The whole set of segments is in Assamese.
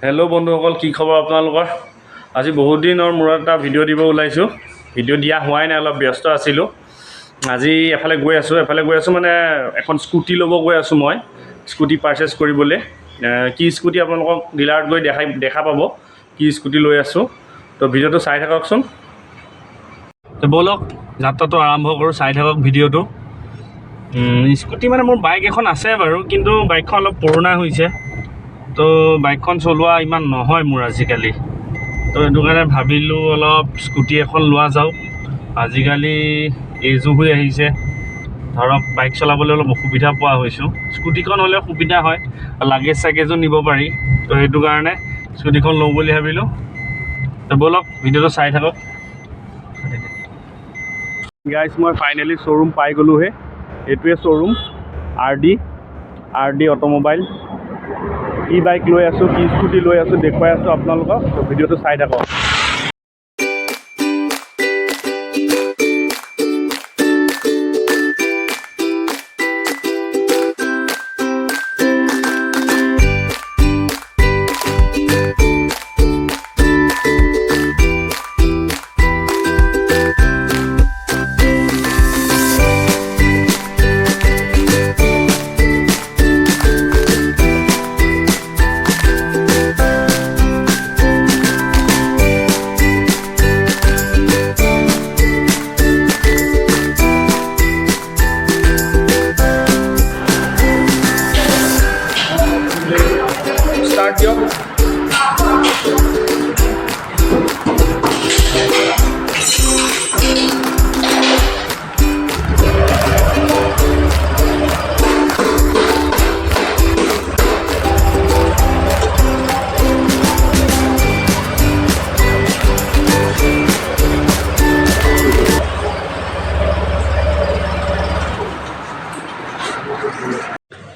হেল্ল' বন্ধুসকল, কি খবৰ আপোনালোকৰ? আজি বহুত দিনৰ মূৰত এটা ভিডিঅ' দিব ওলাইছোঁ। ভিডিঅ' দিয়া হোৱাই নাই, অলপ ব্যস্ত আছিলোঁ। আজি এফালে গৈ আছোঁ মানে এখন স্কুটি ল'ব গৈ আছোঁ মই, স্কুটি পাৰচেছ কৰিবলৈ। কি স্কুটি আপোনালোকক ডিলাৰত গৈ দেখা পাব, কি স্কুটি লৈ আছোঁ। তো ভিডিঅ'টো চাই থাককচোন। তো ব'লক যাত্ৰাটো আৰম্ভ কৰোঁ, চাই থাকক ভিডিঅ'টো। স্কুটি মানে মোৰ বাইক এখন আছে বাৰু, কিন্তু বাইকখন অলপ পুৰণা হৈছে। তো বাইকখন চলোৱা ইমান নহয় মোৰ আজিকালি। তো সেইটো কাৰণে ভাবিলোঁ অলপ স্কুটি এখন লোৱা যাওক। আজিকালি এজো হৈ আহিছে, ধৰক বাইক চলাবলৈ অলপ অসুবিধা পোৱা হৈছোঁ। স্কুটিখন হ'লে সুবিধা হয়, লাগেজ চাগেজো নিব পাৰি। তো সেইটো কাৰণে স্কুটিখন লওঁ বুলি ভাবিলোঁ। তো ব'লক ভিডিঅ'টো চাই থাকক। গাইজ, মই ফাইনেলি শ্ব'ৰুম পাই গ'লোঁহে। এইটোৱে শ্ব'ৰুম আৰ ডি অট'মোবাইল। কি বাইক লৈ আছোঁ, কি স্কুটি লৈ আছোঁ দেখুৱাই আছোঁ আপোনালোকক। তো ভিডিঅ'টো চাই থাকক।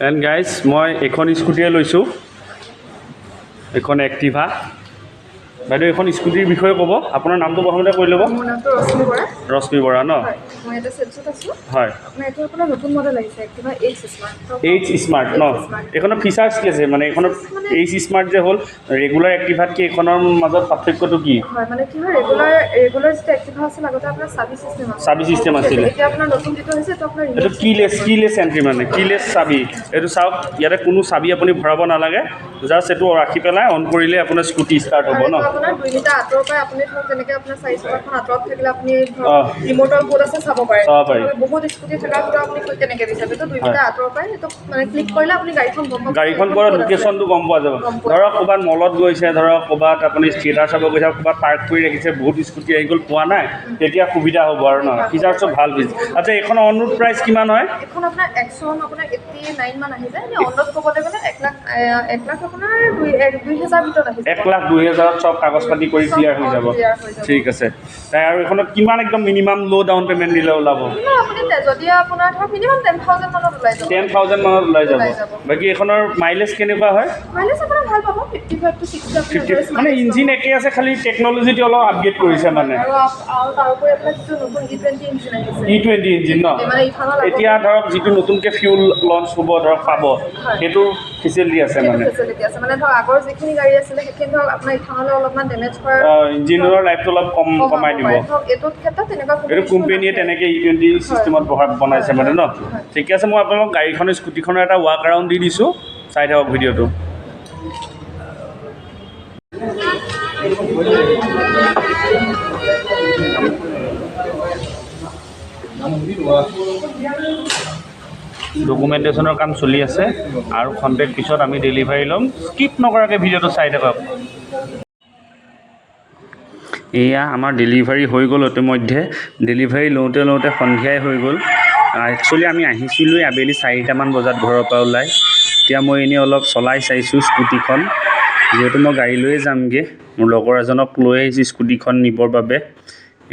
এণ্ড গাইজ, মই এইখন স্কুটিয়ে লৈছোঁ, এইখন এক্টিভা। বাইদেউ, এইখন স্কুটিৰ বিষয়ে ক'ব। আপোনাৰ নামটো প্ৰথমতে কৈ ল'ব। মোৰ নামটো ৰশ্মি বৰা। ৰশ্মি বৰা ন? মই এটা চেলছত আছোঁ। হয়। আপোনাৰ এইটো আপোনাৰ নতুন মডেল আহিছে, Activa H smart. H smart ন? এইখনৰ ফিচাৰ্ছ কি আছে? মানে এইখনৰ এইচ স্মাৰ্ট যে হ'ল, ৰেগুলাৰ এক্টিভাতকৈ এইখনৰ মাজত পাৰ্থক্যটো কি? হয়, মানে কি হয়, ৰেগুলাৰ যিটো এক্টিভা আছিল আগতে আপোনাৰ চাবি চিষ্টেম আছিলে। এতিয়া আপোনাৰ নতুন যিটো হৈছে এইটো আপোনাৰ এইটো কিলেছ এণ্ট্ৰি, মানে কিলেছ চাবি। এইটো চাওক, ইয়াতে কোনো চাবি আপুনি ভৰাব নালাগে, জাষ্ট এইটো ৰাখি পেলাই অন কৰিলে আপোনাৰ স্কুটি ষ্টাৰ্ট হ'ব ন? আপোনাৰ 2 মিটাৰ আঁতৰৰ পৰাই আপুনি ধৰক যেনেকৈ আপোনাৰ 4 চকাখন আঁতৰত থাকিলে আপুনি ধৰক ৰিম'টৰ ক'ত আছে চাব পাৰে। বহুত স্কুটি থকাৰ ভিতৰত আপুনি তেনেকৈ বিচাৰে, এইটো 2 মিটাৰ আঁতৰৰ পৰাই এইটো মানে ক্লিক কৰিলে আপুনি গাড়ীখন পৰা লোকেশ্যনটো গম পোৱা যাব। ধৰক ক'ৰবাত মলত গৈছে, ধৰক ক'ৰবাত আপুনি থিয়েটাৰ চাব গৈছে, ক'ৰবাত পাৰ্ক কৰি ৰাখিছে, বহুত স্কুটি আহি গ'ল, পোৱা নাই, তেতিয়া সুবিধা হ'ব আৰু ন? ফিচাৰ্ছটো ভাল পিছ। আচ্ছা, এইখনৰ অনৰোড প্ৰাইচ কিমান হয়? এইখন আপোনাৰ এক্সন আপোনাৰ 89 মান আহি যায়। এনে অনৰোড ক'বলৈ গ'লে 1 লাখ আপোনাৰ 2,000 ভিতৰত আহি যায়। 1,02,000 চব কাগজ পাতি কৰি ক্লিয়াৰ হৈ যাব। ঠিক আছে। তাই আৰু এইখনত কিমান একদম মিনিমাম ল' ডাউন পে'মেণ্ট দিলে ওলাব? আপুনি যদি আপোনাৰ ধৰক মিনিমাম 10,000 মানত ওলাই যাব। 10,000 মানত ওলাই যাব। বাকী এইখনৰ মাইলেজ কেনেকুৱা হয়? মাইলেজ আপোনাৰ ভাল পাব, 55 to 60 মানে ইঞ্জিন একেই আছে, খালি টেকন'লজিটো অলপ আপগ্ৰেড কৰিছে মানে। আৰু তাৰোপৰি আপোনাৰ যিটো নতুন E20 ইঞ্জিন আহিছে। E20 ইঞ্জিন ন? এতিয়া ধৰক যিটো নতুনকৈ ফিউল লঞ্চ হ'ব, ধৰক পাব, সেইটো ফেচিলিটি আছে মানে। ফেচিলিটি আছে মানে ধৰক আগৰ যিখিনি গাড়ী আছিলে সেইখিনি ধৰক আপোনাৰ ইথানলে অলপমান ডেমেজ কৰা, ইঞ্জিনৰ লাইফটো অলপ কমাই দিব। এইটো ক্ষেত্ৰত তেনেকুৱা এইটো কোম্পেনীয়ে তেনেকৈ E20 চিষ্টেমত বনাইছে মানে ন? ঠিকে আছে, মই আপোনালোক গাড়ীখন স্কুটিখনৰ এটা ৱাক এৰাউণ্ড দি দিছোঁ, চাই থাকক ভিডিঅ'টো। ডকুমেণ্টেশ্যনৰ কাম চলি আছে আৰু খন্তেক পিছত আমি ডেলিভাৰী ল'ম। স্কিপ নকৰাকৈ ভিডিঅ'টো চাই থাকক। এয়া আমাৰ ডেলিভাৰী হৈ গ'ল। ইতিমধ্যে ডেলিভাৰী লওঁতে সন্ধিয়াই হৈ গ'ল। একচুৱেলি আমি আহিছিলোঁ আবেলি 4টামান বজাত ঘৰৰ পৰা ওলাই। এতিয়া মই এনেই অলপ চলাই চাইছোঁ স্কুটিখন, যিহেতু মই গাড়ী লৈয়ে যামগৈ। মোৰ লগৰ এজনক লৈ আহিছোঁ স্কুটিখন নিবৰ বাবে।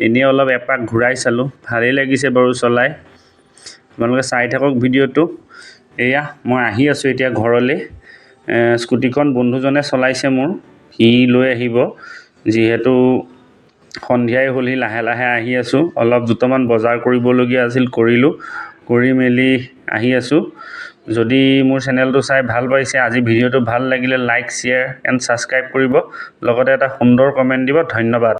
এনেই অলপ এপাক ঘূৰাই চালোঁ, ভালেই লাগিছে বাৰু চলাই। আপোনালোকে চাই থাকক ভিডিঅ'টো। এয়া মই আহি আছোঁ এতিয়া ঘৰলৈ। স্কুটিখন বন্ধুজনে চলাইছে মোৰ, সি লৈ আহিব, যিহেতু সন্ধিয়াই হ'ল। সি লাহে লাহে আহি আছোঁ, অলপ দুটামান বজাৰ কৰিবলগীয়া আছিল, কৰিলোঁ, কৰি মেলি আহি আছোঁ। যদি মোৰ চেনেলটো চাই ভাল পাইছে আজি ভিডিঅ'টো ভাল লাগিলে লাইক শ্বেয়াৰ এণ্ড ছাবস্ক্ৰাইব কৰিব লগতে এটা সুন্দৰ কমেণ্ট দিব ধন্যবাদ